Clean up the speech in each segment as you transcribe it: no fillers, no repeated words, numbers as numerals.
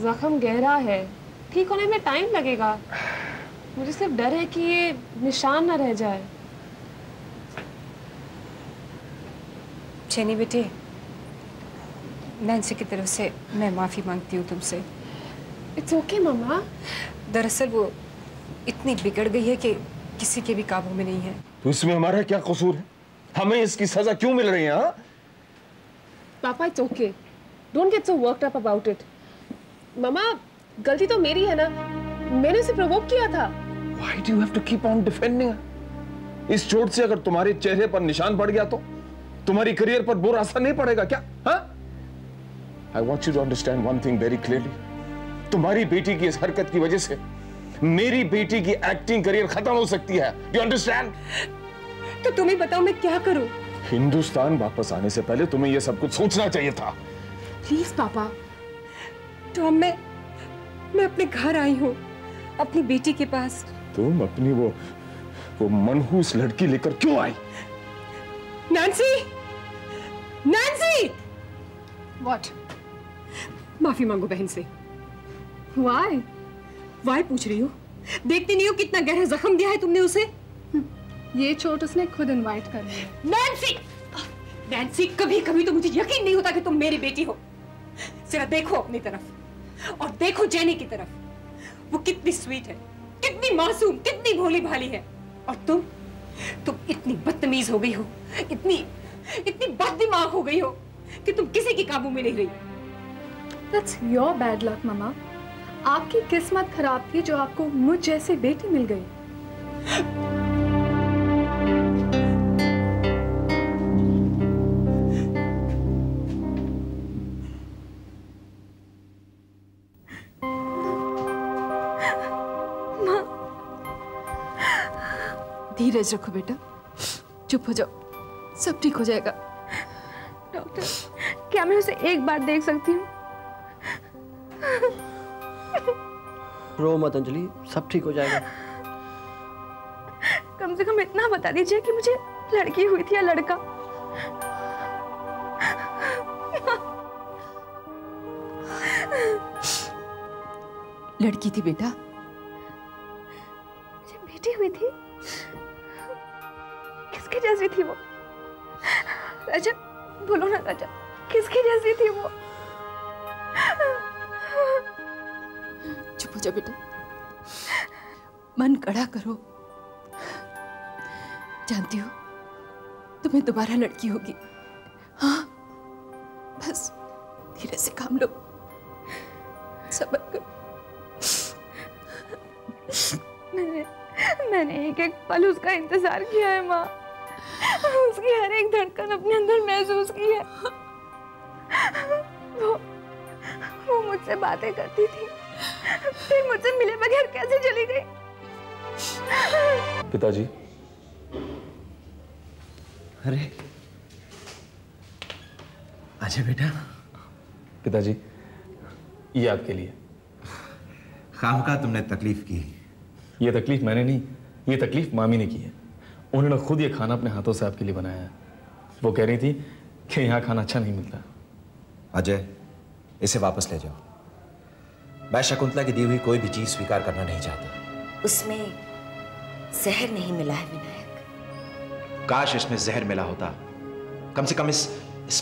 जख्म गहरा है, ठीक होने में टाइम लगेगा। मुझे सिर्फ डर है कि ये निशान ना रह जाए। चैनी बेटे, नैन्सी की तरफ से मैं माफी मांगती हूँ तुमसे। इट्स ओके मम्मा। दरअसल वो इतनी बिगड़ गई है कि किसी के भी काबू में नहीं है। तो इसमें हमारा क्या कसूर है? हमें इसकी सजा क्यों मिल रही है? हाँ पापा, it's okay, don't get so worked up about it. मम्मा, गलती तो मेरी है ना, मैंने उसे प्रोवोक किया था। Why do you have to keep on defending her? इस चोट से अगर तुम्हारे चेहरे पर निशान पड़ गया तो तुम्हारी करियर पर बुरा असर नहीं पड़ेगा क्या? हाँ? I want you to understand one thing very clearly. तुम्हारी बेटी की इस हरकत की वजह से मेरी बेटी की एक्टिंग करियर खत्म हो सकती है। You understand? तो तुम ही बताओ मैं क्या करूं? हिंदुस्तान वापस आने से पहले तुम्हें यह सब कुछ सोचना चाहिए था। प्लीज पापा। तो अब मैं अपने घर आई हूँ, अपनी बेटी के पास। तुम अपनी वो मनहूस लड़की लेकर क्यों आई? नैन्सी! नैन्सी! What? माफी मांगो बहन से। Why? वाई पूछ रही हो? देखती नहीं हो कितना गहरा जख्म दिया है तुमने उसे? ये चोट उसने खुद इनवाइट कर ली है। नैन्सी! नैन्सी, कभी कभी तो मुझे यकीन नहीं होता कि तुम मेरी बेटी हो। जरा देखो अपनी तरफ और देखो जेनी की तरफ। वो कितनी स्वीट है, कितनी मासूम, कितनी भोली भाली है। और तुम इतनी बदतमीज हो गई हो, इतनी बददिमाग हो गई हो कि तुम किसी की काबू में नहीं रही। That's your bad luck, मम्मा। आपकी किस्मत खराब थी जो आपको मुझ जैसी बेटी मिल गई। धीरज रखो बेटा, चुप हो जाओ, सब ठीक हो जाएगा। डॉक्टर, क्या मैं उसे एक बार देख सकती हूँ? रो मत अंजलि, सब ठीक हो जाएगा। कम से कम इतना बता दीजिए कि मुझे लड़की हुई थी या लड़का। लड़की थी बेटा। मुझे बेटी हुई थी? किसके जैसी थी वो? राजा, बोलो ना राजा, किसकी जैसी थी वो? चुप हो जा बेटा, मन कड़ा करो। जानती हो तुम्हें दोबारा लड़की होगी। हाँ, बस धीरे से काम लो, सब्र करो। मैंने एक एक पल उसका इंतजार किया है माँ। उसकी हर एक धड़कन अपने अंदर महसूस की है। वो मुझसे बातें करती थी, फिर मुझसे मिले बगैर कैसे चली गई? पिताजी। अरे आजा बेटा। पिताजी, ये आपके लिए। खामखा तुमने तकलीफ की। ये तकलीफ मैंने नहीं, ये तकलीफ मामी ने की है। उन्होंने खुद ये खाना अपने हाथों से आपके लिए बनाया है। वो कह रही थी कि यहाँ खाना अच्छा नहीं मिलता। अजय, इसे वापस ले जाओ। मैं शकुंतला की दी हुई कोई भी चीज स्वीकार करना नहीं चाहता। उसमें जहर नहीं मिला है विनायक। काश इसमें जहर मिला होता, कम से कम इस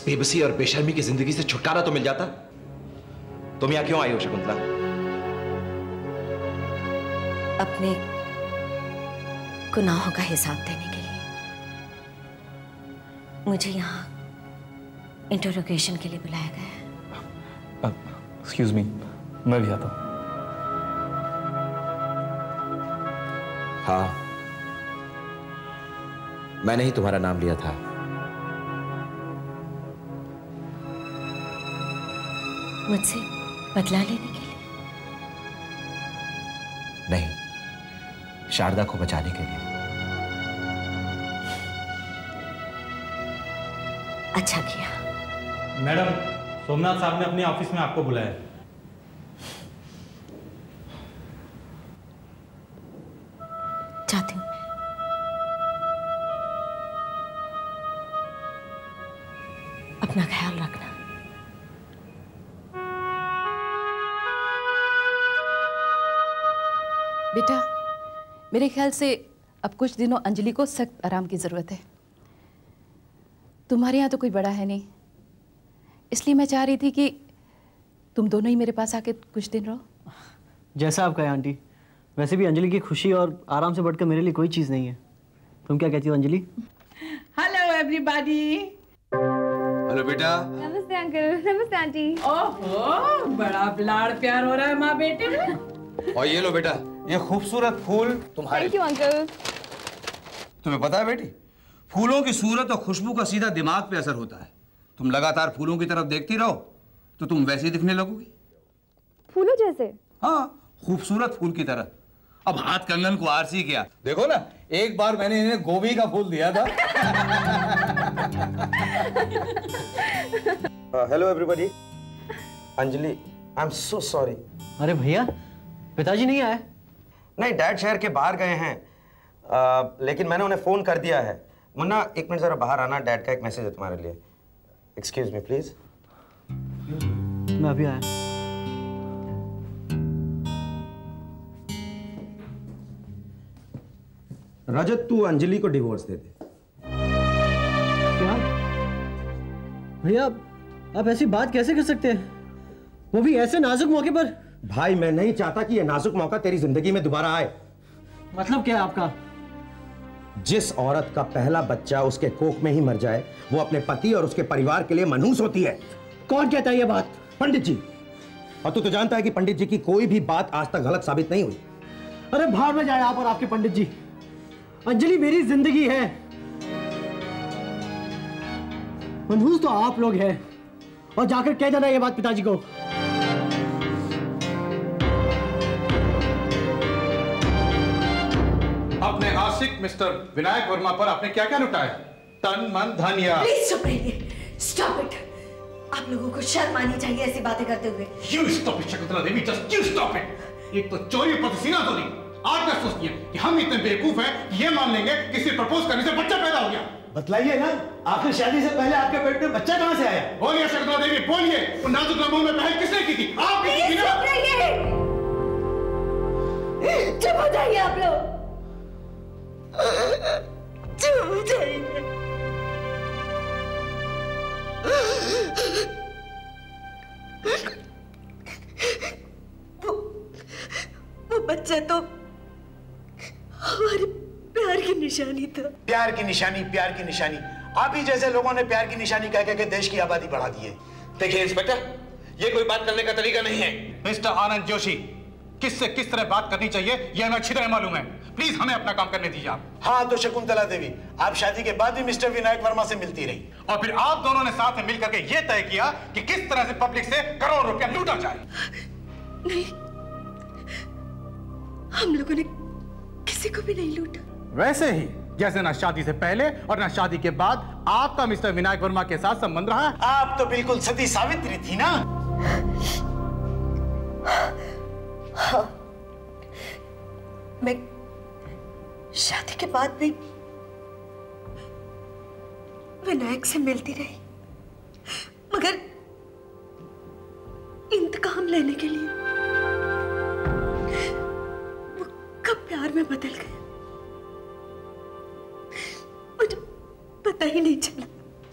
बेबसी और बेशर्मी की जिंदगी से छुटकारा तो मिल जाता। तुम यहां क्यों आई हो शकुंतला? अपने गुनाहों का हिसाब देने के लिए। मुझे यहाँ इंटरोगेशन के लिए बुलाया गया है। एक्सक्यूज मी, मैं भी आता हूँ। हाँ, मैंने ही तुम्हारा नाम लिया था। मुझसे बदला लेने के लिए? नहीं, शारदा को बचाने के लिए। अच्छा किया। मैडम, सोमनाथ साहब ने अपने ऑफिस में आपको बुलाया है। जाती हूँ। अपना ख्याल रखना। बेटा, मेरे ख्याल से अब कुछ दिनों अंजलि को सख्त आराम की ज़रूरत है। तुम्हारे यहाँ तो कोई बड़ा है नहीं, इसलिए मैं चाह रही थी कि तुम दोनों ही मेरे पास आके कुछ दिन रहो। जैसा आप कहें आंटी। वैसे भी अंजलि की खुशी और आराम से बढ़कर मेरे लिए कोई चीज़ नहीं है। तुम क्या कहती हो अंजलि? Hello everybody. हेलो बेटा। नमस्ते अंकल। नमस्ते आंटी। ओहो, बड़ा लाड़ प्यार हो रहा है माँ बेटे में। और ये लो बेटा, ये खूबसूरत फूल तुम्हारे। Thank you uncle. तुम्हें पता है बेटी, फूलों की सूरत और खुशबू का सीधा दिमाग पे असर होता है। तुम लगातार फूलों की तरफ देखती रहो तो तुम वैसे ही दिखने लगोगी। फूलों जैसे? हाँ, खूबसूरत फूल की तरह। अब हाथ कंगन को आरसी किया, देखो ना, एक बार मैंने इन्हें गोभी का फूल दिया था। Hello everybody. Anjali, I am so sorry. अरे भैया, पिताजी नहीं आए? नहीं, डैड शहर के बाहर गए हैं, लेकिन मैंने उन्हें फोन कर दिया है। मुन्ना, एक मिनट जरा बाहर आना, डैड का एक मैसेज है तुम्हारे लिए। Excuse me please. मैं अभी आया। रजत, तू अंजलि को डिवोर्स दे दे। क्या भैया, आप ऐसी बात कैसे कर सकते हैं, वो भी ऐसे नाजुक मौके पर? भाई, मैं नहीं चाहता कि यह नाजुक मौका तेरी जिंदगी में दोबारा आए। मतलब क्या है आपका? जिस औरत का पहला बच्चा उसके कोख में ही मर जाए, वो अपने पति और उसके परिवार के लिए मनहूस होती है। कौन कहता है ये बात? पंडित जी। और तू तो जानता है कि पंडित जी की कोई भी बात आज तक गलत साबित नहीं हुई। अरे भाड़ में जाए आप और आपके पंडित जी। अंजलि मेरी जिंदगी है, मनहूस तो आप लोग हैं। और जाकर कह देना ये बात पिताजी को। अपने आशिक मिस्टर विनायक वर्मा पर आपने क्या क्या लुटाया? तन मन धन या? प्लीज चुप रहिए, स्टॉप इट। आप लोगों को शर्म आनी चाहिए ऐसी बातें करते हुए। You stop it, Shakuntala Devi, just you stop it। एक तो चोरी और पसीना तो नहीं, आप क्या सोचती हैं कि हम इतने बेवकूफ हैं कि ये मान लेंगे किसी प्रपोज करने से बच्चा पैदा हो गया? बतलाइए ना, आखिर शादी से पहले आपके पेट में बच्चा कहां से आया? बोलिए शकुंतला देवी, बोलिए, उन नाजुक लम्हों में पहल किसने की थी? आप की थी ना? चुप हो जाइए आप लोग, चुप हो जाइए। वो बच्चा तो हमारे प्यार की निशानी था। प्यार की निशानी, प्यार की निशानी। आप ही जैसे लोगों ने प्यार की निशानी कह के देश की आबादी बढ़ा दी है। देखिए इंस्पेक्टर, ये कोई बात करने का तरीका नहीं है। मिस्टर आनंद जोशी, किससे किस तरह बात करनी चाहिए यह हमें अच्छी तरह मालूम है। प्लीज हमें अपना काम करने दीजिए आप। हाँ तो शकुंतला देवी, आप शादी के बाद भी मिस्टर विनायक वर्मा से मिलती रही और फिर आप दोनों ने साथ में मिलकर के यह तय किया कि किस तरह से पब्लिक से करोड़ रुपया लूटा जाए। नहीं, हम लोगों ने किसी को भी नहीं लूटा। वैसे ही जैसे ना शादी से पहले और ना शादी के बाद आपका मिस्टर विनायक वर्मा के साथ संबंध रहा। आप तो बिल्कुल सती सावित्री थी ना। हाँ, मैं शादी के बाद भी विनायक से मिलती रही, मगर इंतकाम लेने के लिए वो कब प्यार में बदल गए मुझे पता ही नहीं चला।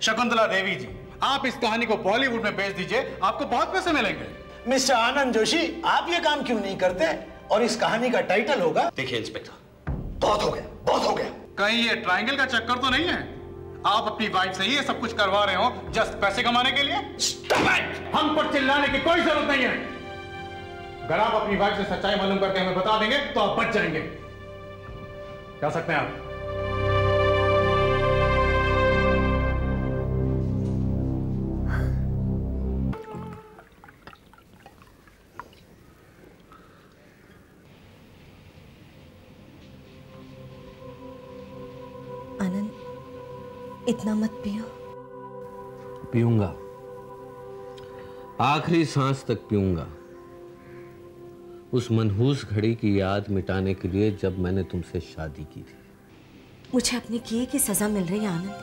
शकुंतला देवी जी, आप इस कहानी को बॉलीवुड में बेच दीजिए, आपको बहुत पैसे मिलेंगे। मिस्टर आनंद जोशी, आप ये काम क्यों नहीं करते और इस कहानी का टाइटल होगा। देखिए इंस्पेक्टर, बहुत हो गया, बहुत हो गया। कहीं ये ट्रायंगल का चक्कर तो नहीं है? आप अपनी वाइफ से ही ये सब कुछ करवा रहे हो जस्ट पैसे कमाने के लिए? Stop it! हम पर चिल्लाने की कोई जरूरत नहीं है। अगर आप अपनी वाइफ से सच्चाई मालूम करके हमें बता देंगे तो आप बच जाएंगे। जा सकते हैं आप। इतना मत पियो। पीऊंगा, आखिरी सांस तक पीऊंगा। उस मनहूस घड़ी की याद मिटाने के लिए जब मैंने तुमसे शादी की थी। मुझे अपने किए की सजा मिल रही है आनंद।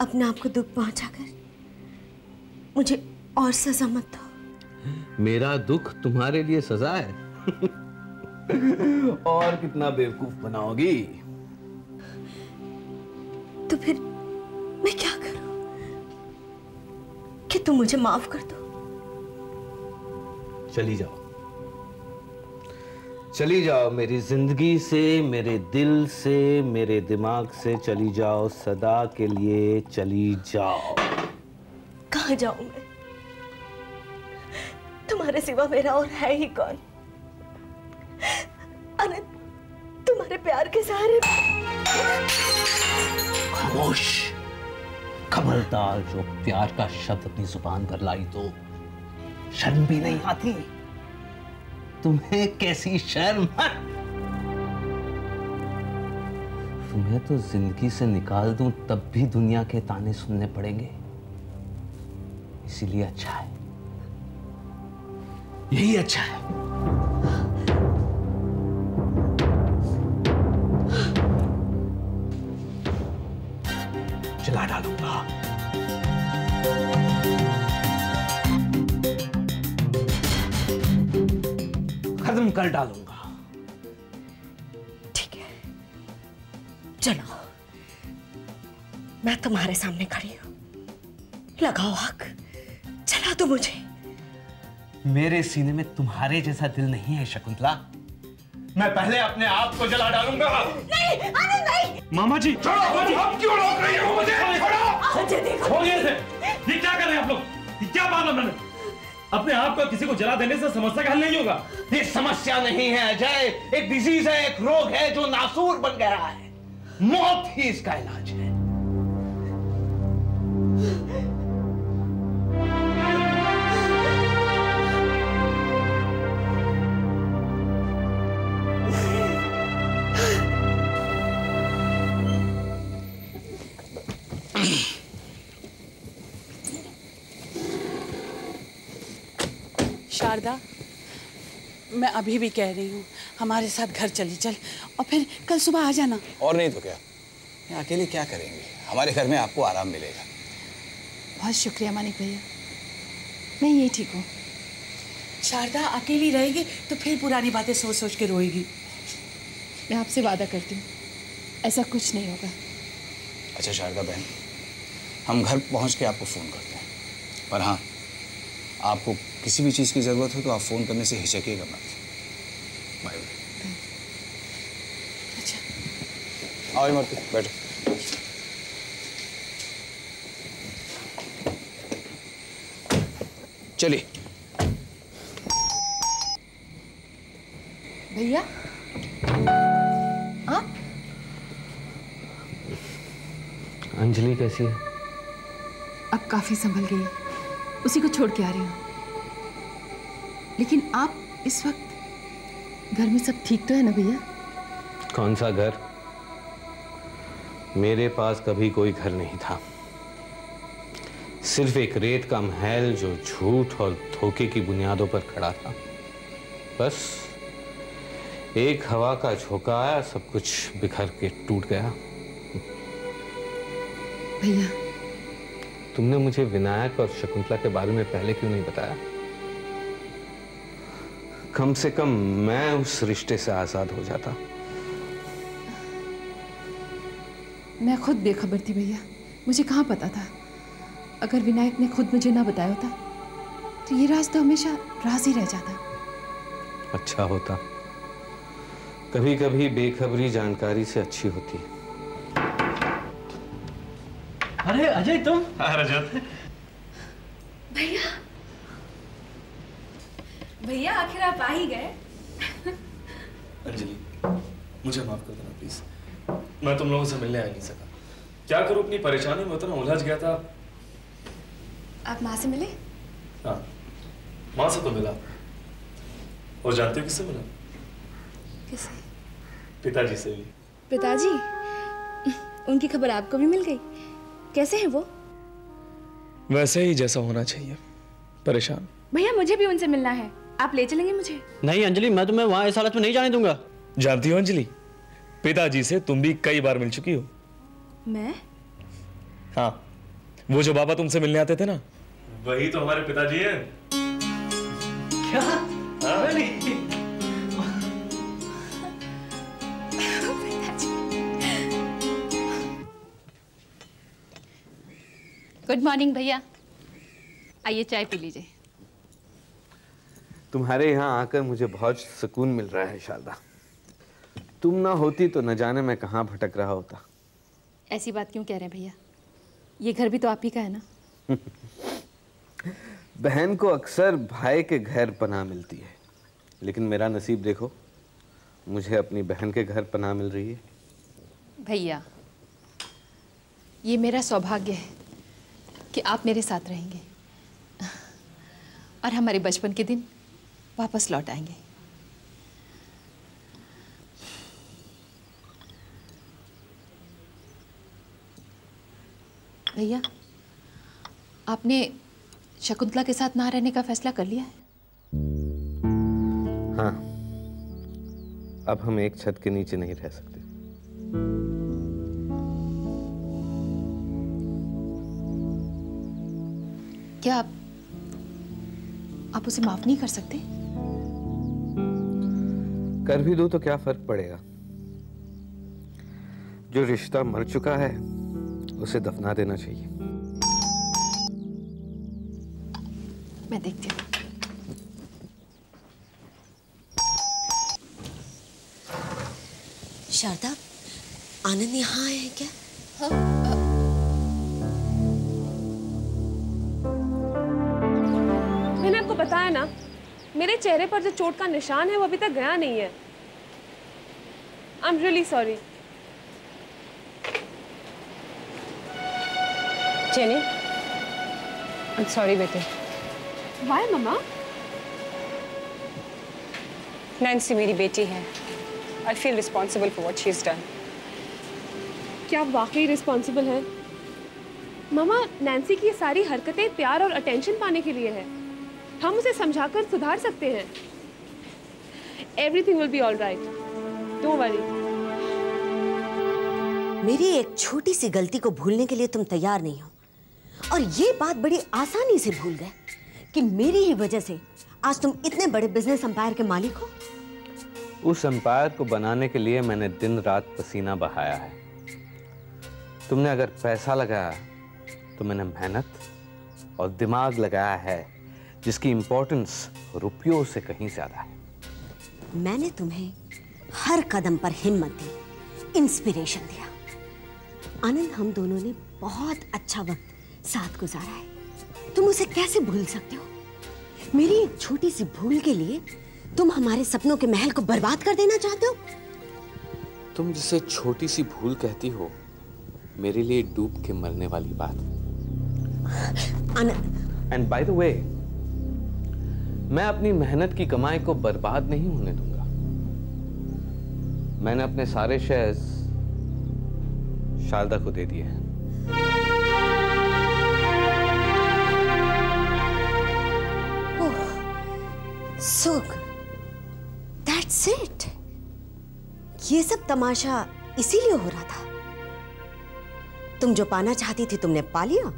अपने आप को दुख पहुंचाकर मुझे और सजा मत दो। मेरा दुख तुम्हारे लिए सजा है? और कितना बेवकूफ बनाओगी? तो फिर मैं क्या करूं कि तुम मुझे माफ कर दो? चली जाओ, चली जाओ मेरी जिंदगी से, मेरे दिल से, मेरे दिमाग से चली जाओ, सदा के लिए चली जाओ। कहाँ जाऊं मैं? तुम्हारे सिवा मेरा और है ही कौन? अरे तुम्हारे प्यार के सहारे। खामोश, खबरदार, जो प्यार का शब्द अपनी जुबान पर लाई तो शर्म भी नहीं आती? तुम्हें कैसी शर्म? तुम्हें तो जिंदगी से निकाल दूं तब भी दुनिया के ताने सुनने पड़ेंगे, इसीलिए अच्छा है, यही अच्छा है। जला डालूंगा। खत्म कर डालूंगा। ठीक है, चलो, मैं तुम्हारे सामने खड़ी हूं, लगाओ आग, जला दो मुझे। मेरे सीने में तुम्हारे जैसा दिल नहीं है शकुंतला, मैं पहले अपने आप को जला डालूंगा। नहीं, आनंद नहीं। मामा जी, छोड़ो, आप क्यों रोक रही हो मुझे? छोड़ो। अजय देखो। छोड़िए इसे। ये क्या कर रहे हैं आप लोग? ये क्या मामला? मैंने अपने आप को किसी को जला देने से समस्या का हल नहीं होगा। ये समस्या नहीं है अजय, एक डिजीज है, एक रोग है जो नासूर बन गया है। मौत ही इसका इलाज है। शारदा, मैं अभी भी कह रही हूँ हमारे साथ घर चली चल, और फिर कल सुबह आ जाना। और नहीं तो क्या, मैं अकेले क्या करेंगे? हमारे घर में आपको आराम मिलेगा। बहुत शुक्रिया मानिक भैया, मैं यही ठीक हूँ। शारदा अकेली रहेगी तो फिर पुरानी बातें सोच सोच के रोएगी। मैं आपसे वादा करती हूँ, ऐसा कुछ नहीं होगा। अच्छा शारदा बहन, हम घर पहुंच के आपको फ़ोन करते हैं, पर हाँ, आपको किसी भी चीज़ की ज़रूरत हो तो आप फ़ोन करने से हिचकिएगा मत। Bye bye. अच्छा, आओ इमरती, बैठो। चलिए। भैया, आप? अंजलि कैसी है? अब काफी संभल गई है, उसी को छोड़ के आ रही हूँ। लेकिन आप इस वक्त घर में सब ठीक तो है ना भैया? कौन सा घर? मेरे पास कभी कोई घर नहीं था, सिर्फ एक रेत का महल जो झूठ और धोखे की बुनियादों पर खड़ा था। बस एक हवा का झोंका आया, सब कुछ बिखर के टूट गया। भैया, तुमने मुझे विनायक और शकुंतला के बारे में पहले क्यों नहीं बताया? कम से कम मैं उस रिश्ते से आजाद हो जाता। मैं खुद बेखबर थी भैया, मुझे कहाँ पता था। अगर विनायक ने खुद मुझे ना बताया होता तो ये राज तो हमेशा राज ही रह जाता। अच्छा होता, कभी कभी बेखबरी जानकारी से अच्छी होती है। अरे अजय, तुम? रजत, भैया, भैया आखिर आप आ ही गए। अंजलि, मुझे माफ कर देना प्लीज, मैं तुम लोगों से मिलने आ नहीं सका। क्या करूं, अपनी परेशानी में उतना उलझ गया था। आप माँ से मिले? हाँ, माँ से तो मिला। और जानते हो किससे मिला? किससे? पिताजी से भी। पिताजी? उनकी खबर आपको भी मिल गई? कैसे हैं वो? वैसे ही जैसा होना चाहिए, परेशान। भैया मुझे भी उनसे मिलना है, आप ले चलेंगे मुझे? नहीं अंजलि, मैं तुम्हें वहां इस हालत में नहीं जाने दूंगा। जानती हो अंजलि, पिताजी से तुम भी कई बार मिल चुकी हो। मैं? हाँ, वो जो बाबा तुमसे मिलने आते थे ना, वही तो हमारे पिताजी हैं। क्या? हाँ। गुड मॉर्निंग भैया, आइए चाय पी लीजिए। तुम्हारे यहाँ आकर मुझे बहुत सुकून मिल रहा है शारदा। तुम ना होती तो न जाने मैं कहाँ भटक रहा होता। ऐसी बात क्यों कह रहे हैं भैया, ये घर भी तो आप ही का है ना। बहन को अक्सर भाई के घर पनाह मिलती है, लेकिन मेरा नसीब देखो, मुझे अपनी बहन के घर पनाह मिल रही है। भैया, ये मेरा सौभाग्य है कि आप मेरे साथ रहेंगे और हमारे बचपन के दिन वापस लौट आएंगे। भैया, आपने शकुंतला के साथ ना रहने का फैसला कर लिया है? हाँ, अब हम एक छत के नीचे नहीं रह सकते। क्या आप उसे माफ नहीं कर सकते? कर भी दो तो क्या फर्क पड़ेगा? जो रिश्ता मर चुका है उसे दफना देना चाहिए। मैं देखती हूँ। शारदा, आनंद यहाँ आए हैं क्या? मैंने आपको बताया ना, मेरे चेहरे पर जो चोट का निशान है वो अभी तक गया नहीं है। I am really sorry. Jenny, I'm sorry बेटे। Why mamma? नैन्सी मेरी बेटी है। I feel responsible for what she's done. क्या आप वाकई रिस्पॉन्सिबल हैं? मामा, नैन्सी की ये सारी हरकतें प्यार और अटेंशन पाने के लिए है। हम उसे समझाकर सुधार सकते हैं। Everything will be all right. Don't worry. मेरी एक छोटी सी गलती को भूलने के लिए तुम तैयार नहीं हो, और ये बात बड़ी आसानी से भूल गए कि मेरी ही वजह से आज तुम इतने बड़े बिजनेस एम्पायर के मालिक हो। उस एम्पायर को बनाने के लिए मैंने दिन रात पसीना बहाया है। तुमने अगर पैसा लगाया तो मैंने मेहनत और दिमाग लगाया है, जिसकी इंपॉर्टेंस रुपयों से कहीं ज्यादा है। मैंने तुम्हें हर कदम पर हिम्मत दी, इंस्पिरेशन दिया। आनंद, हम दोनों ने बहुत अच्छा वक्त साथ गुजारा है। तुम उसे कैसे भूल सकते हो? मेरी एक छोटी सी भूल के लिए तुम हमारे सपनों के महल को बर्बाद कर देना चाहते हो? तुम जिसे छोटी सी भूल कहती हो, मेरे लिए डूब के मरने वाली बात। एंड बाय द वे, मैं अपनी मेहनत की कमाई को बर्बाद नहीं होने दूंगा। मैंने अपने सारे शेयर्स शारदा को दे दिए हैं। So, that's it. ये सब तमाशा इसीलिए हो रहा था। तुम जो पाना चाहती थी तुमने पा लिया,